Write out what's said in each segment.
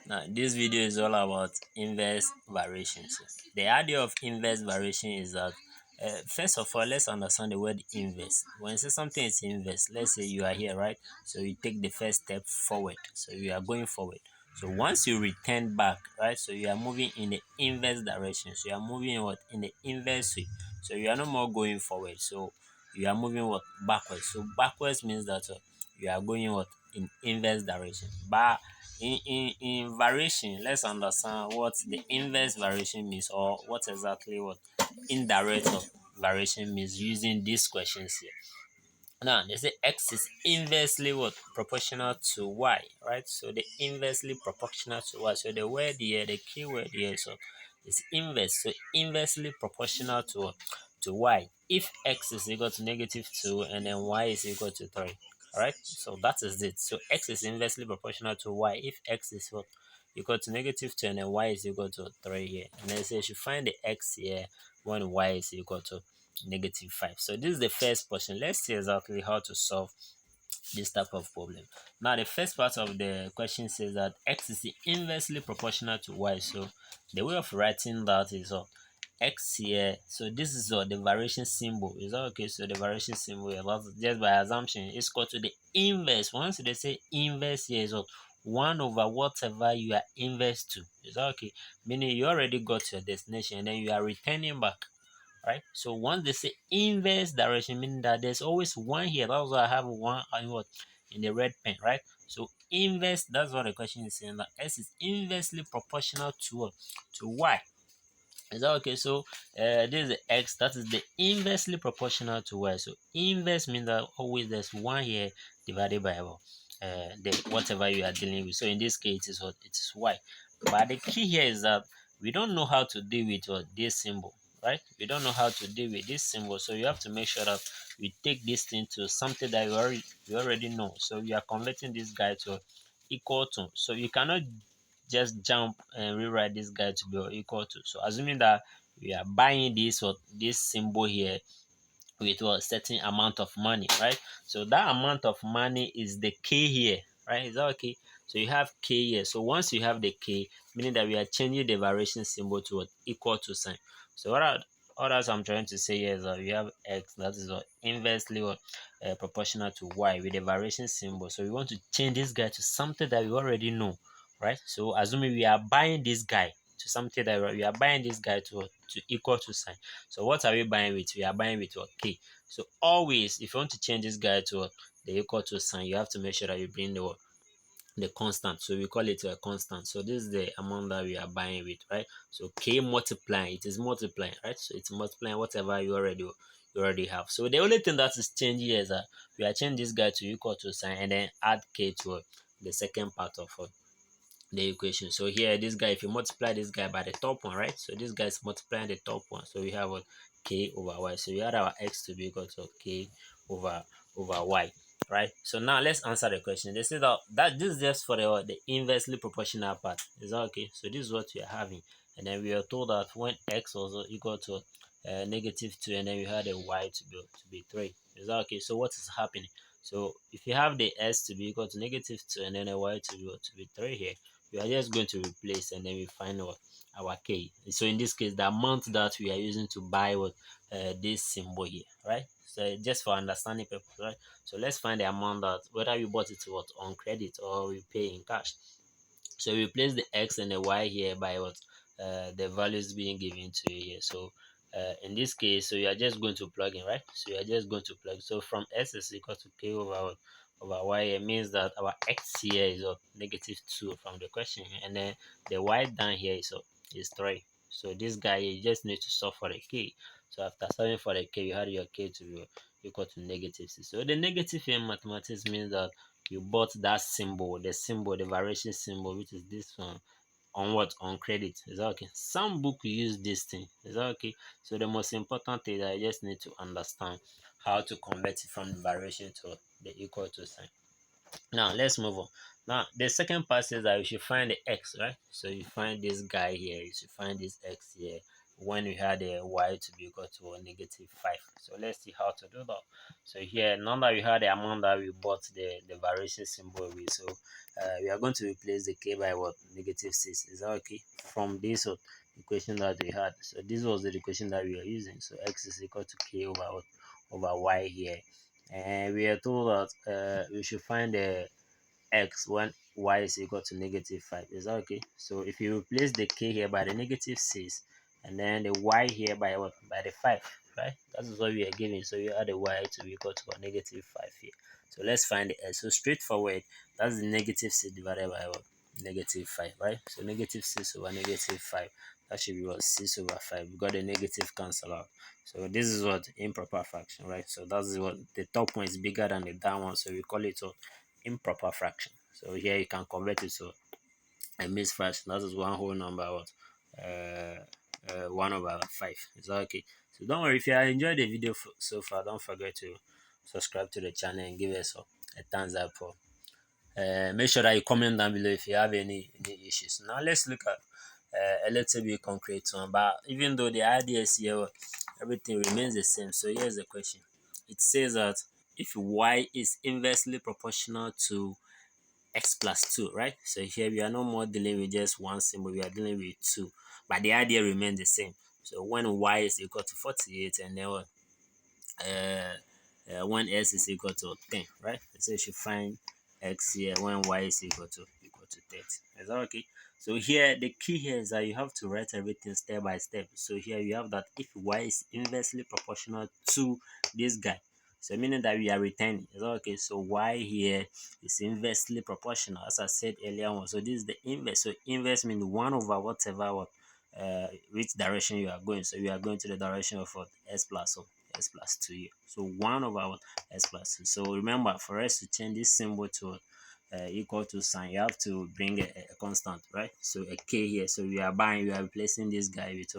Now, this video is all about inverse variations. The idea of inverse variation is that, first of all, let's understand the word inverse. When you say something is inverse, let's say you are here, right? So you take the first step forward. So you are going forward. So once you return back, right? So you are moving in the inverse direction. So you are moving in what? In the inverse way. So you are no more going forward. So you are moving what? Backwards. So backwards means that you are going what? In inverse direction. But in variation, let's understand what the inverse variation means, or what exactly what indirect of variation means using these questions here. Now they say x is inversely what? Proportional to y, right? So the inversely proportional to y. So the word here, the key word here, so is inverse. So inversely proportional to what? To y. If x is equal to -2 and then y is equal to 3. Alright, so that is it. So x is inversely proportional to y if x is what? Equal to -2 and then y is equal to 3 here. And then say you should find the x here when y is equal to -5. So this is the first portion. Let's see exactly how to solve this type of problem. Now the first part of the question says that x is inversely proportional to y. So the way of writing that is x here. So this is the variation symbol. Is that okay? So the variation symbol here, just by assumption, is equal to the inverse. Once they say inverse here is what? 1 over whatever you are inverse to. Is that okay? Meaning you already got your destination and then you are returning back, right? So once they say inverse direction, meaning that there's always one here. That's why I have one in what? In the red pen, right? So inverse, that's what the question is saying, that s is inversely proportional to what? To y. Is that okay? So this is the x, that is the inversely proportional to y. So inverse means that always there's one here divided by the whatever you are dealing with. So in this case, it is what? It is y. But the key here is that we don't know how to deal with this symbol, right? We don't know how to deal with this symbol. So you have to make sure that we take this thing to something that you already know. So we are converting this guy to equal to. So you cannot just jump and rewrite this guy to be equal to. So assuming that we are buying this or this symbol here with a certain amount of money, right? So that amount of money is the k here, right? Is that okay? So you have k here. So once you have the k, meaning that we are changing the variation symbol to what? Equal to sign. So what else I'm trying to say here is that we have x, that is what? Inversely what? Proportional to y with the variation symbol. So we want to change this guy to something that we already know, right? So assuming we are buying this guy to something that we are buying this guy to equal to sign. So what are we buying with? We are buying with what? K. So always, if you want to change this guy to the equal to sign, you have to make sure that you bring the constant. So we call it a constant. So this is the amount that we are buying with, right? So k multiplying, it is multiplying, right? So it's multiplying whatever you already have. So the only thing that is changing here is that we are changing this guy to equal to sign and then add k to the second part of the equation. So here, this guy, if you multiply this guy by the top one, right? So this guy is multiplying the top one. So we have what? K over y. So we had our x to be equal to k over y, right? So now let's answer the question. They say that this is just for the inversely proportional part. Is that okay? So this is what we are having, and then we are told that when x was equal to -2, and then we had a y to be 3. Is that okay? So what is happening? So if you have the s to be equal to -2 and then a y to be 3 here, we are just going to replace and then we find what? Our k. So in this case, the amount that we are using to buy what? This symbol here, right? So just for understanding purpose, right? So let's find the amount that whether we bought it what? On credit or we pay in cash. So we replace the x and the y here by what? The values being given to you here. So in this case, so you are just going to plug in, right? So you are just going to plug. So from s is equal to k over what? Over y, it means that our x here is what? -2 from the question, and then the y down here is 3. So this guy, you just need to solve for the k. So after solving for the k, you had your k to be equal to -6. So the negative in mathematics means that you bought that symbol, the variation symbol, which is this one, on what? On credit. Is that okay? Some book use this thing. Is that okay? So the most important thing is that I just need to understand how to convert it from the variation to the equal to sign. Now let's move on. Now the second part says that you should find the x, right? So you find this guy here, you should find this x here when we had a y to be equal to negative 5. So let's see how to do that. So here, now that we had the amount that we bought the variation symbol with, so we are going to replace the k by what? Negative 6. Is that okay? From this equation that we had. So this was the equation that we are using. So x is equal to k over what? Over y here. And we are told that we should find the x when y is equal to negative 5. Is that okay? So if you replace the k here by the negative 6 and then the y here by what? By the 5, right? That is what we are given. So you add the y to be equal to a negative 5 here. So let's find the x. So straightforward, that's the negative 6 divided by what? Negative 5, right? So negative 6 over negative 5. That should be what? 6 over 5. We got the negative cancel out. So this is what? Improper fraction, right? So that's what the top one is bigger than the down one. So we call it what? Improper fraction. So here you can convert it to a mixed fraction. That is one whole number, what? 1 over 5. Is that okay? So don't worry, if you enjoyed the video so far, don't forget to subscribe to the channel and give us a thumbs up. For make sure that you comment down below if you have any issues. Now let's look at a little bit concrete one. But even though the ideas here, everything remains the same. So here's the question. It says that if y is inversely proportional to x plus 2, right? So here we are no more dealing with just one symbol, we are dealing with 2, but the idea remains the same. So when y is equal to 48 and then what? When s is equal to 10, right? So you should find x here when y is equal to 30. Is that okay? So here the key here is that you have to write everything step by step. So here you have that if y is inversely proportional to this guy, so meaning that we are returning. Is that okay? So y here is inversely proportional, as I said earlier on. So this is the inverse. So inverse means 1 over whatever what which direction you are going. So you are going to the direction of what? S plus 2 here. So 1 over what? S plus 2. So remember, for us to change this symbol to equal to sign, you have to bring a constant, right? So a k here. So we are replacing this guy with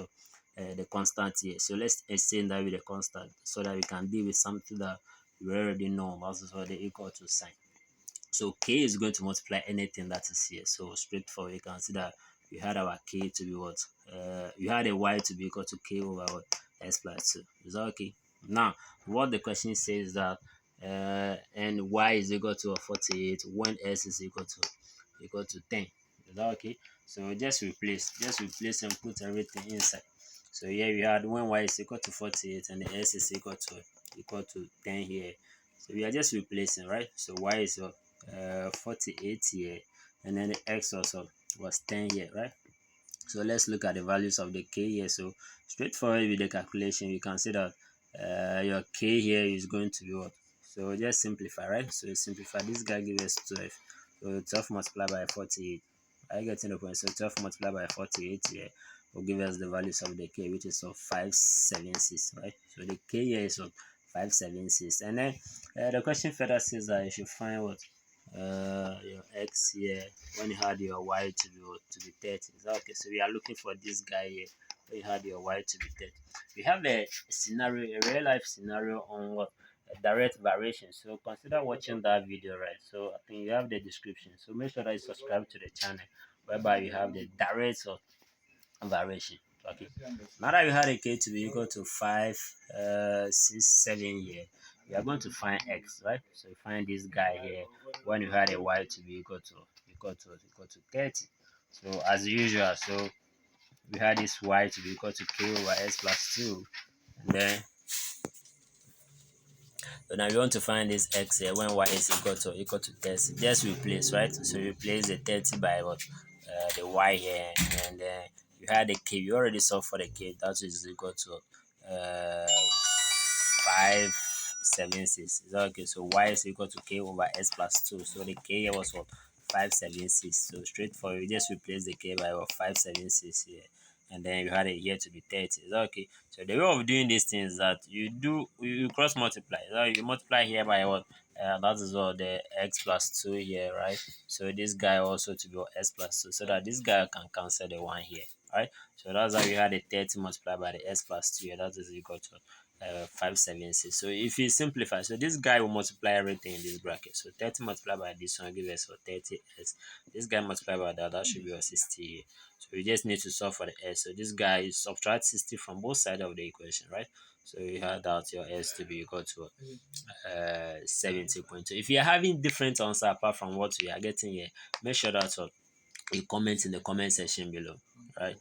the constant here. So let's exchange that with a constant so that we can deal with something that we already know. That's what the equal to sign. So k is going to multiply anything that is here. So straightforward, you can see that we had our k to be what? We had a y to be equal to k over what? S plus 2. Is that okay? Now, what the question says is that and y is equal to 48 when s is equal to 10. Is that okay? So just replace and put everything inside. So here we had when y is equal to 48 and the s is equal to 10 here. So we are just replacing, right? So y is 48 here, and then the x also was 10 here, right? So let's look at the values of the k here. So straightforward with the calculation, you can see that your k here is going to be what? So just simplify, right? So you simplify, this guy gives us 12. So 12 multiplied by 48. Are you getting the point? So 12 multiplied by 48 here will give us the values of the k, which is of 576, right? So the k here is of 576. And then the question further says that you should find what? Your x here when you had your y to be 30. Is that okay? So we are looking for this guy here when you had your y to be 30. We have a scenario, a real life scenario on what? A direct variation. So consider watching that video, right? So I think you have the description. So make sure that you subscribe to the channel whereby you have the direct variation. Okay. Now that we had a k to be equal to 5, 6, 7 here, we are going to find x, right? So you find this guy here when you had a y to be equal to 30. So as usual, so we had this y to be equal to k over s plus 2, and then so now we want to find this x here when y is equal to 30. Just replace, right? So replace the 30 by what? The y here, and then you had the k. You already saw for the k that is equal to 576. Is that okay? So y is equal to k over s plus 2. So the k here was what? 576. So straightforward, you just replace the k by what? 576 here, and then you had it here to be 30. Is that okay? So the way of doing this thing is that you cross multiply. So you multiply here by what? That is what the x plus 2 here, right? So this guy also to be what? S plus 2, so that this guy can cancel the 1 here, right? So that's how we had the 30 multiplied by the s plus 2 here. That is equal to 576. So if you simplify, so this guy will multiply everything in this bracket. So 30 multiplied by this one give us 30s. This guy multiplied by that should be your 60. So we just need to solve for the s. So this guy subtract 60 from both sides of the equation, right? So you had out your s to be equal to 70.2. If you're having different answer apart from what we are getting here, make sure that you comment in the comment section below, right?